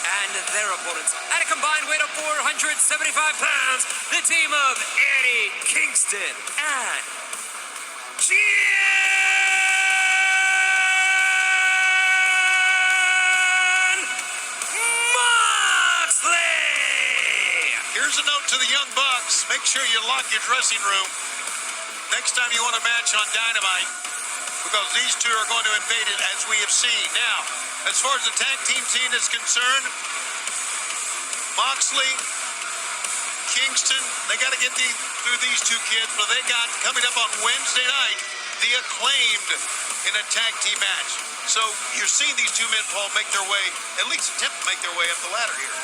And their opponents, at a combined weight of 475 pounds, the team of Eddie Kingston and Jon Moxley! Here's a note to the Young Bucks. Make sure you lock your dressing room next time you want a match on Dynamite, because these two are going to invade it, as we have seen. Now, as far as the tag team scene is concerned, Moxley, Kingston, they got to get through these two kids, but they got, coming up on Wednesday night, the Acclaimed in a tag team match. So you're seeing these two men, Paul, make their way, at least attempt to make their way up the ladder here.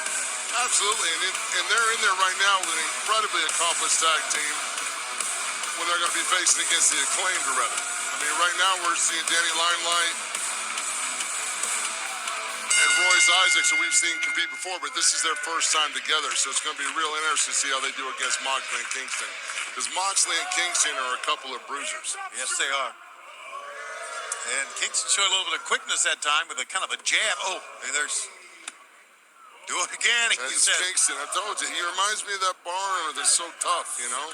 Absolutely, and they're in there right now with an incredibly accomplished tag team when they're going to be facing against the Acclaimed already. I mean, right now we're seeing Danny Limelight and Royce Isaacs, who we've seen compete before, but this is their first time together, so it's going to be real interesting to see how they do against Moxley and Kingston. Because Moxley and Kingston are a couple of bruisers. Yes, they are. And Kingston showed a little bit of quickness that time with a kind of a jab. Oh, and there's... Do it again, he said. Kingston, I told you, he reminds me of that bar owner that's so tough, you know?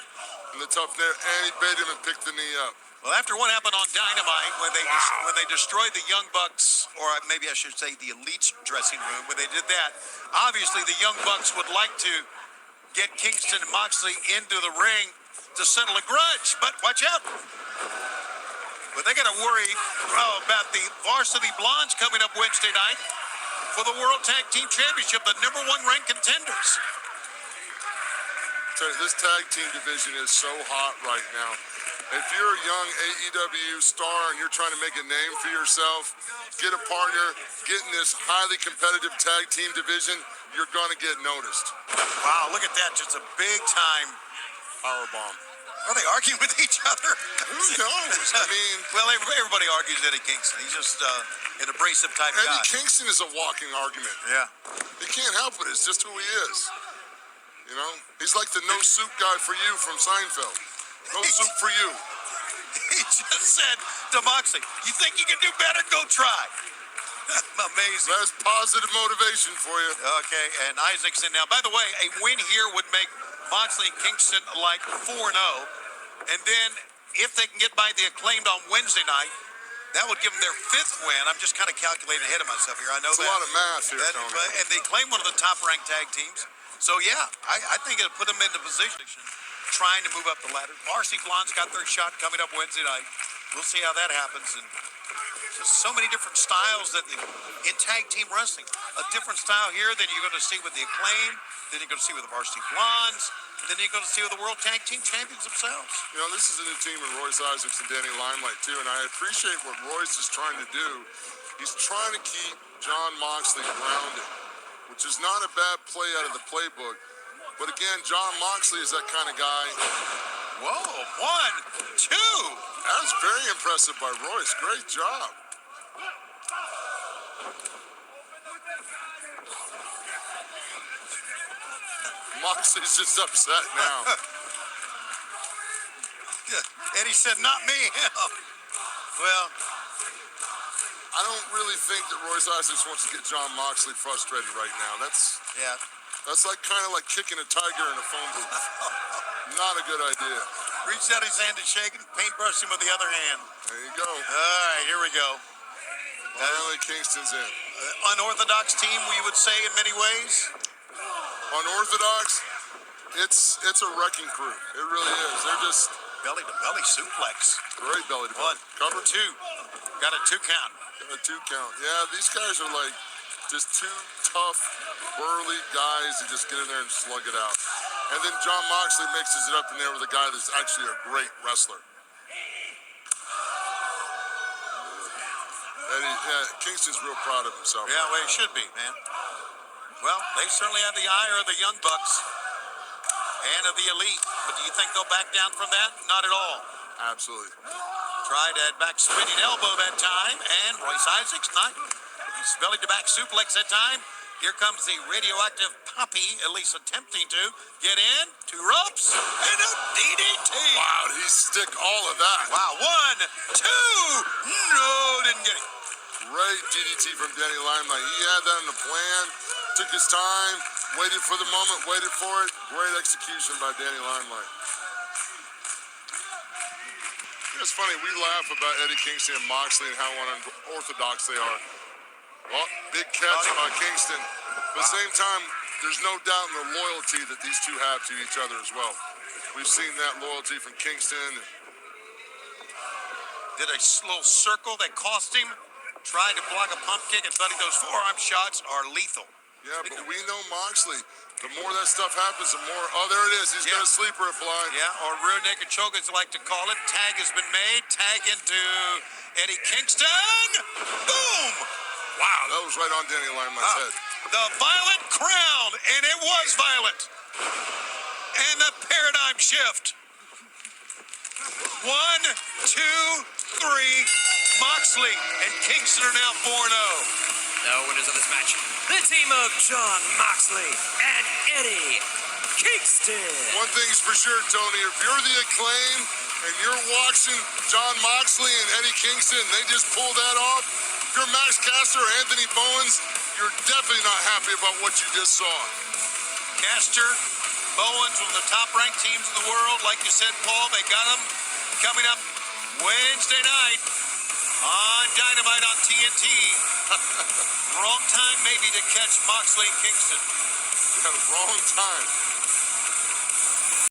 And the tough there, and he bait him and picked the knee up. Well, after what happened on Dynamite, when they destroyed the Young Bucks, or maybe I should say the Elite's dressing room, when they did that, obviously the Young Bucks would like to get Kingston and Moxley into the ring to settle a grudge. But watch out. But they got to worry about the Varsity Blondes coming up Wednesday night for the World Tag Team Championship, the #1 ranked contenders. This tag team division is so hot right now. If you're a young AEW star and you're trying to make a name for yourself, get a partner, get in this highly competitive tag team division, you're going to get noticed. Wow, look at that. Just a big-time powerbomb. Are they arguing with each other? Who knows? I mean... Well, everybody argues Eddie Kingston. He's just an abrasive type guy. Eddie Kingston is a walking argument. Yeah. He can't help it. It's just who he is. You know? He's like the no-soup guy for you from Seinfeld. No soup for you. He just said to Moxley, you think you can do better? Go try. Amazing. That's positive motivation for you. Okay, and Isaacson now. By the way, a win here would make Moxley and Kingston like 4-0. And then if they can get by the Acclaimed on Wednesday night, that would give them their 5th win. I'm just kind of calculating ahead of myself here. I know it's that. A lot of math here, Tony. And they claim one of the top-ranked tag teams. So, yeah, I think it'll put them into position trying to move up the ladder. Varsity Blondes got their shot coming up Wednesday night. We'll see how that happens. And just so many different styles that in tag team wrestling. A different style here than you're going to see with the Acclaim, then you're going to see with the Varsity Blondes, and then you're going to see with the World Tag Team Champions themselves. You know, this is a new team with Royce Isaacs and Danny Limelight, too, and I appreciate what Royce is trying to do. He's trying to keep Jon Moxley grounded, which is not a bad play out of the playbook. But again, Jon Moxley is that kind of guy. Whoa, 1, 2. That was very impressive by Royce. Great job. Moxley's just upset now. And he said, not me. Well, I don't really think that Royce Isaacs wants to get Jon Moxley frustrated right now. That's like kind of like kicking a tiger in a phone booth. Not a good idea. Reach out his hand and shake it, paintbrush him with the other hand. There you go. All right, here we go. Finally, Kingston's in. Unorthodox team, we would say in many ways. Unorthodox, it's a wrecking crew. It really is. They're just belly to belly suplex. Great belly to belly. 1, cover 2. Got a 2 count. Got a 2 count. Yeah, these guys are like just 2 tough, burly guys that just get in there and slug it out. And then Jon Moxley mixes it up in there with a guy that's actually a great wrestler. Kingston's real proud of himself. Yeah, well, he should be, man. Well, they certainly have the ire of the Young Bucks and of the Elite. But do you think they'll back down from that? Not at all. Absolutely. Tried that back spinning elbow that time, and Royce Isaacs not. He's belly to back suplex that time. Here comes the radioactive puppy, at least attempting to get in. 2 ropes and a DDT. Wow, he stick all of that. Wow, 1, 2. No, didn't get it. Great DDT from Danny Limelight. He had that in the plan, took his time, waited for the moment, waited for it. Great execution by Danny Limelight. It's funny, we laugh about Eddie Kingston and Moxley and how unorthodox they are. Well, big catch by Kingston. But at the same time, there's no doubt in the loyalty that these two have to each other as well. We've seen that loyalty from Kingston. Did a little circle that cost him. Tried to block a pump kick, and Buddy, those forearm shots are lethal. Yeah, but we know Moxley. The more that stuff happens, the more, oh, there it is. He's got a sleeper applied. Yeah, or rear naked choke, as they like to call it. Tag has been made. Tag into Eddie Kingston. Boom! Wow. That was right on Danny Limelight's head. The violent crown, and it was violent. And the paradigm shift. 1, 2, 3. Moxley and Kingston are now 4-0. The winners of this match, the team of Jon Moxley and Eddie Kingston. One thing's for sure, Tony, if you're the Acclaim and you're watching Jon Moxley and Eddie Kingston, they just pull that off. If you're Max Caster or Anthony Bowens, you're definitely not happy about what you just saw. Caster, Bowens, one of the top-ranked teams in the world. Like you said, Paul, they got them coming up Wednesday night on Dynamite on TNT. Wrong time maybe to catch Moxley and Kingston. Yeah, wrong time.